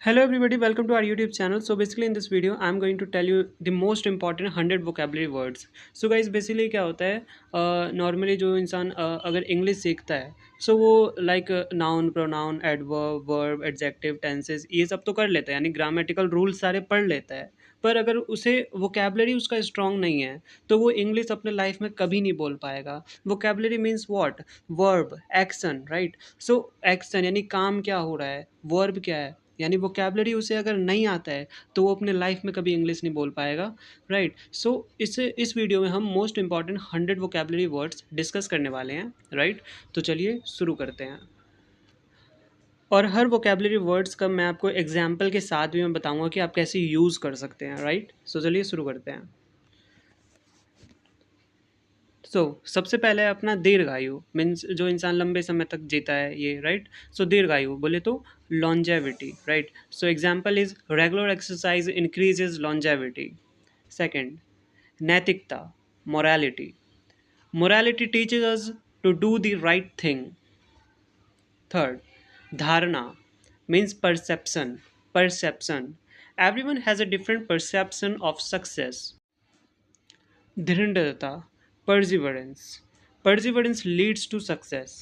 Hello everybody, welcome to our YouTube channel. So basically in this video I'm going to tell you the most important 100 vocabulary words. So guys basically क्या होता है normally जो इंसान अगर English सीखता है सो वो like noun pronoun adverb verb adjective tenses ये सब तो कर लेता है यानी ग्रामेटिकल रूल सारे पढ़ लेता है। पर अगर उसे वोकेबलरी उसका स्ट्रांग नहीं है तो वो इंग्लिश अपने लाइफ में कभी नहीं बोल पाएगा। Vocabulary means what? Verb action, right. So action यानी काम क्या हो रहा है, वर्ब क्या है, यानी वोकेबलरी उसे अगर नहीं आता है तो वो अपने लाइफ में कभी इंग्लिश नहीं बोल पाएगा, राइट। सो इस वीडियो में हम most important 100 vocabulary words discuss करने वाले हैं, राइट। तो चलिए शुरू करते हैं। और हर वोकेबलरी वर्ड्स का मैं आपको एग्जाम्पल के साथ भी मैं बताऊंगा कि आप कैसे यूज़ कर सकते हैं, राइट। सो चलिए शुरू करते हैं। सबसे पहले है अपना दीर्घायु, मीन्स जो इंसान लंबे समय तक जीता है ये, राइट। दीर्घायु बोले तो longevity, right. Example is regular exercise increases longevity. Second, नैतिकता, morality. Morality teaches us to do the right thing. Third, धारणा means perception, perception. Everyone has a different perception of success. दृढ़ता, perseverance, perseverance leads to success.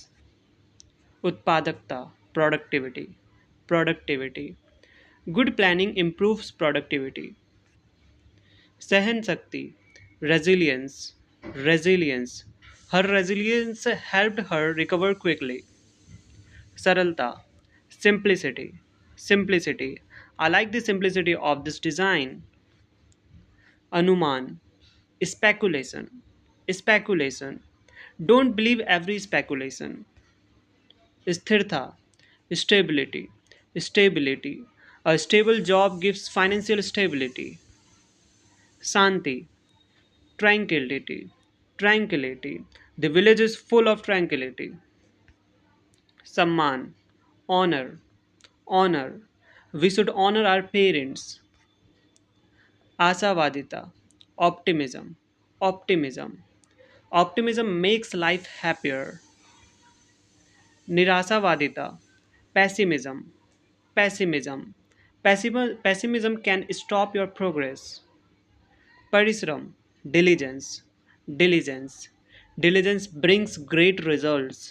उत्पादकता, productivity, productivity, good planning improves productivity. सहन शक्ति, resilience, resilience, her resilience helped her recover quickly. सरलता, simplicity, simplicity, I like the simplicity of this design. अनुमान, speculation, speculation, don't believe every speculation. स्थिरता, stability, stability, a stable job gives financial stability. Shanti, tranquility, tranquility, the village is full of tranquility. सम्मान, honor, honor, we should honor our parents. आशावादिता, optimism, optimism, optimism makes life happier. निराशावादिता, pessimism, pessimism, pessimism can stop your progress. परिश्रम, diligence, diligence, diligence brings great results.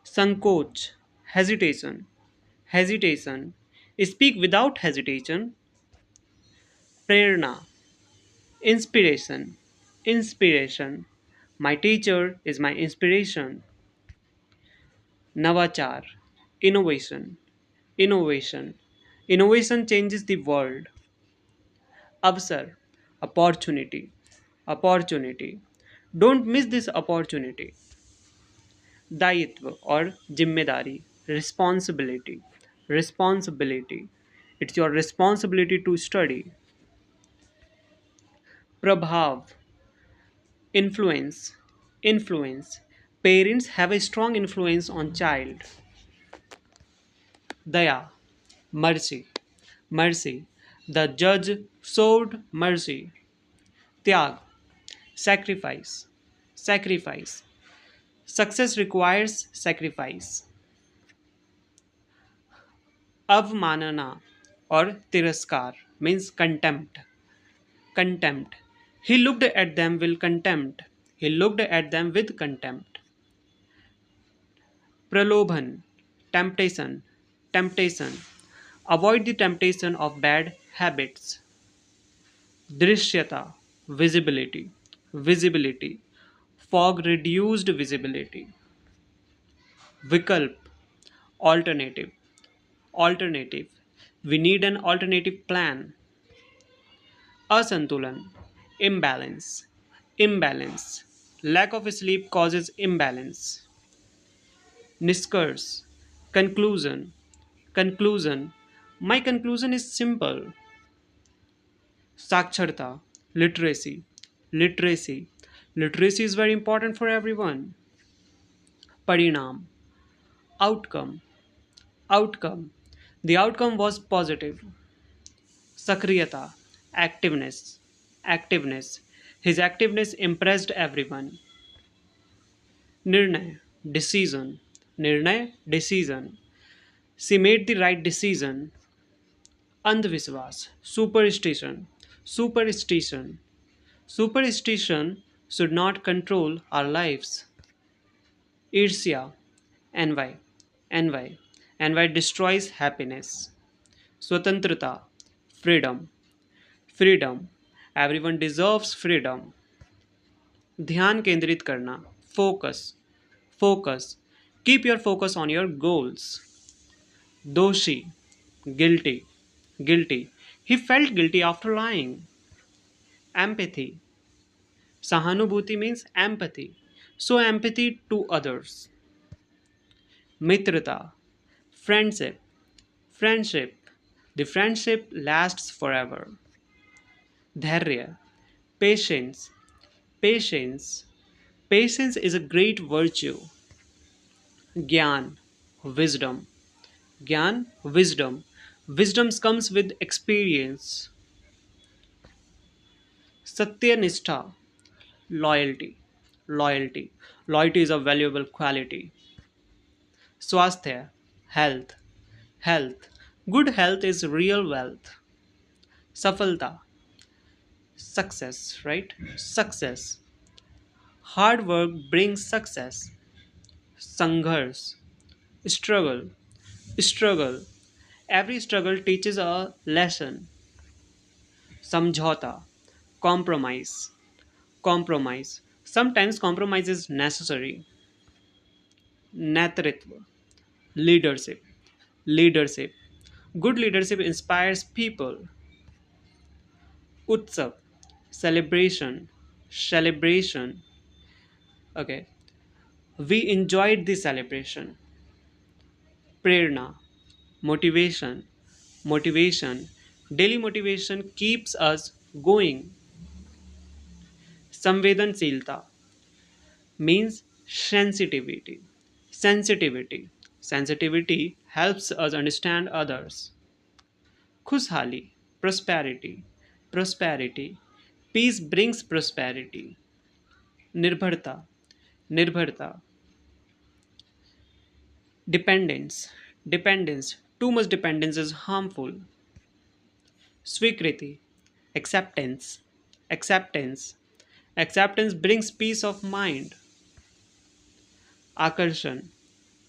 संकोच, hesitation, hesitation, speak without hesitation. Prerna, inspiration, inspiration, my teacher is my inspiration. नवाचार, innovation, innovation, innovation changes the world. अवसर, opportunity, opportunity, don't miss this opportunity. दायित्व और जिम्मेदारी, responsibility, responsibility, it's your responsibility to study. प्रभाव, influence, influence, parents have a strong influence on child. दया, mercy, mercy, the जज showed mercy. त्याग, sacrifice, sacrifice, success requires sacrifice. अवमानना और तिरस्कार means contempt, contempt, he looked at them with contempt, he looked at them with contempt. प्रलोभन, temptation, temptation, avoid the temptation of bad habits. दृश्यता, visibility, visibility, fog reduced visibility. विकल्प, alternative, alternative, we need an alternative plan. असंतुलन, imbalance, imbalance, lack of sleep causes imbalance. निष्कर्ष, conclusion, conclusion, my conclusion is simple. साक्षरता, literacy, literacy, literacy is very important for everyone. परिणाम, outcome, outcome, the outcome was positive. सक्रियता, activeness, activeness, his activeness impressed everyone. निर्णय, decision, निर्णय, decision, she made the right decision. अंधविश्वास, superstition, superstition, superstition should not control our lives. Iritia, envy, envy, envy destroys happiness. Swatantrata, freedom, freedom, everyone deserves freedom. ध्यान केंद्रित करना, focus, focus, keep your focus on your goals. Doshi, guilty, guilty, he felt guilty after lying. Empathy, sahanubhuti means empathy, so empathy to others. Mitrata, friendship, friendship, the friendship lasts forever. Dharya, patience, patience, patience is a great virtue. Gyan, wisdom, Gyan, wisdom, wisdom comes with experience. Satyanistha, loyalty, loyalty, loyalty is a valuable quality. Swasthya, health, health, good health is real wealth. Safalta, success, right? Success, hard work brings success. Sanghars, struggle, struggle, every struggle teaches a lesson. Samjhauta, compromise, compromise, sometimes compromise is necessary. Netritva, leadership, leadership, good leadership inspires people. Utsav, celebration, celebration, okay, we enjoyed the celebration. Prerna, motivation, motivation, daily motivation keeps us going. Samvedanshilta means sensitivity, sensitivity, sensitivity helps us understand others. Khushhali, prosperity, prosperity, peace brings prosperity. Nirbharta, nirbharta, dependence, dependence, too much dependence is harmful. Swikriti, acceptance, acceptance, acceptance brings peace of mind. Akarshan,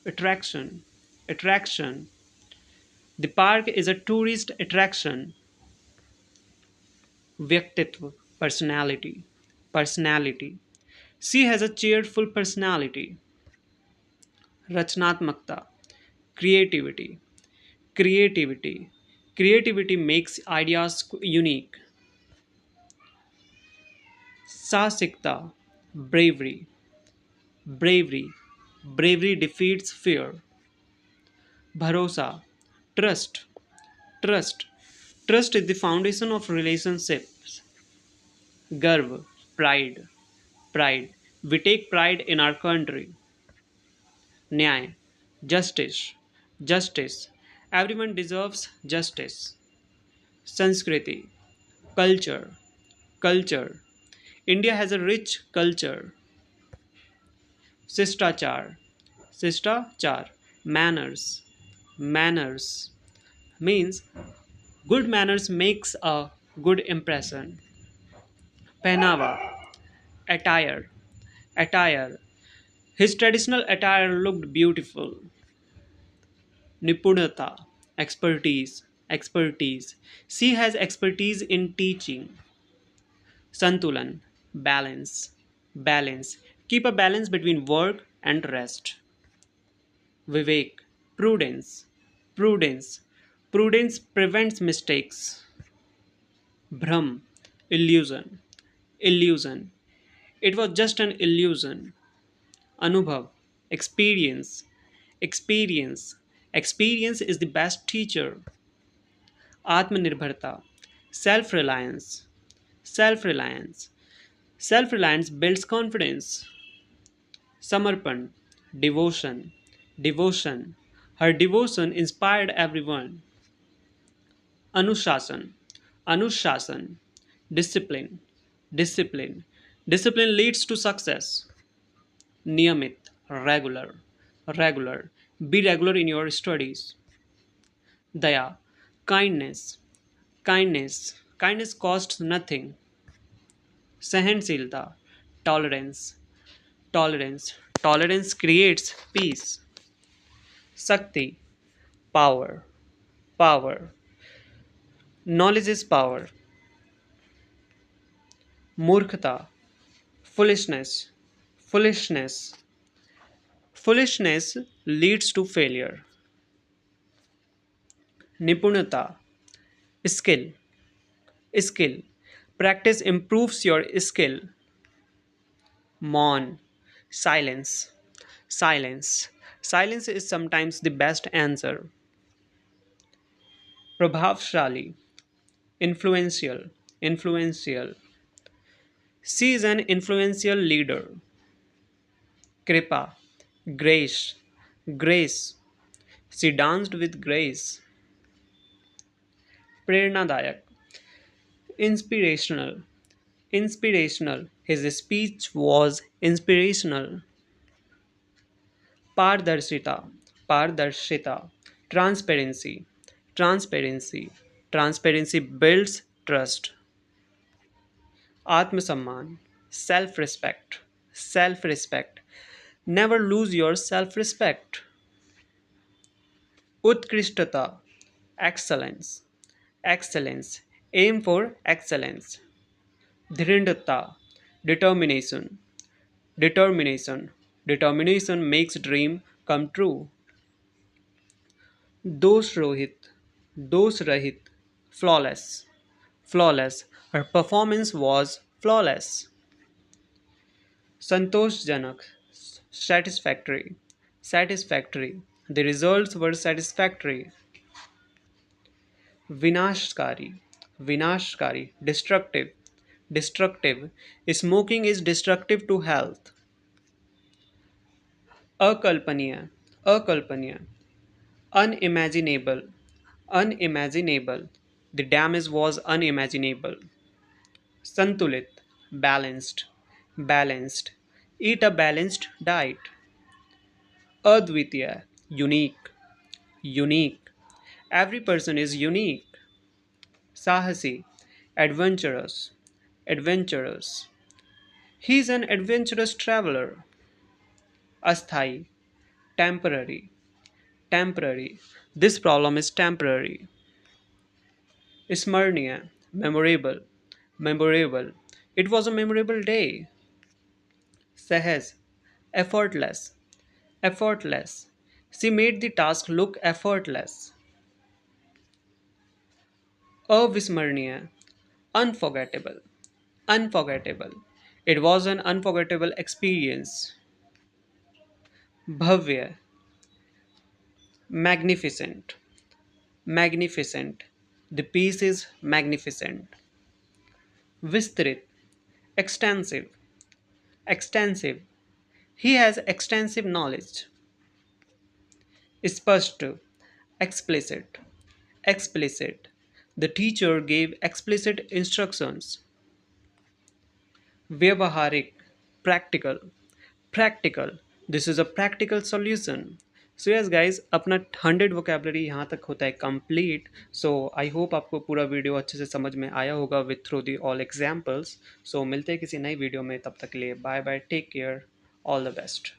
attraction, attraction, the park is a tourist attraction. Vyaktitva, personality, personality, she has a cheerful personality. Rachnatmakta, creativity, creativity, creativity makes ideas unique. Sasikta, bravery, bravery, bravery defeats fear. Bharosa, trust, trust, trust is the foundation of relationships. Garv, pride, pride, we take pride in our country. Nyay, justice, justice, everyone deserves justice. Sanskriti, culture, culture, India has a rich culture. Sistachar, Sistachar, manners, manners means good manners makes a good impression. Pehnava, attire, attire. His traditional attire looked beautiful. Nipunata, expertise, expertise. She has expertise in teaching. Santulan, balance, balance. Keep a balance between work and rest. Vivek, prudence, prudence. Prudence prevents mistakes. Bhram, illusion, illusion. It was just an illusion. Anubhav, experience, experience. Experience is the best teacher. Atmanirbharta, self reliance, self reliance. Self reliance builds confidence. Samarpan, devotion, devotion. Her devotion inspired everyone. Anushasan, Anushasan, discipline, discipline. Discipline leads to success. Niyamit, regular, regular. Be regular in your studies. Daya, kindness, kindness, kindness cost nothing. सहनशीलता, tolerance, tolerance, tolerance creates peace. शक्ति, power, power, knowledge is power. मूर्खता, foolishness, foolishness, foolishness leads to failure। निपुणता, skill, skill, practice improves your skill। मौन, silence, silence, silence is sometimes the best answer। प्रभावशाली, influential, influential, she is an influential leader। कृपा, grace, grace, she danced with grace। प्रेरणादायक, inspirational, inspirational, his speech was inspirational। पारदर्शिता, पारदर्शिता, transparency, transparency, transparency builds trust। आत्मसम्मान, self respect, self respect, never lose your self respect। उत्कृष्टता, excellence, excellence, aim for excellence। दृढ़ता, determination, determination, determination makes dream come true। दोष रोहित, दोष रहित, flawless, flawless, her performance was flawless। संतोषजनक, satisfactory, satisfactory, the results were satisfactory। विनाशकारी, विनाशकारी, destructive, destructive, smoking is destructive to health। अकल्पनीय, अकल्पनीय, unimaginable, unimaginable, the damage was unimaginable। संतुलित, balanced, balanced, eat a balanced diet। अद्वितीय, unique, unique, every person is unique। साहसी, adventurous, adventurous, he is an adventurous traveler। अस्थाई, temporary, temporary, this problem is temporary। स्मरणीय, memorable, memorable, it was a memorable day। सहज, effortless, effortless, she made the task look effortless। अविस्मरणीय, unforgettable, unforgettable, it was an unforgettable experience। Bhavya, magnificent, magnificent, the piece is magnificent। विस्तृत, extensive, extensive, he has extensive knowledge। स्पष्ट, explicit, explicit, the teacher gave explicit instructions। व्यवहारिक, practical, practical, this is a practical solution। So yes guys, अपना 100 vocabulary यहाँ तक होता है complete. So I hope आपको पूरा वीडियो अच्छे से समझ में आया होगा with through the all examples. So मिलते हैं किसी नई वीडियो में, तब तक के लिए bye bye, take care, all the best.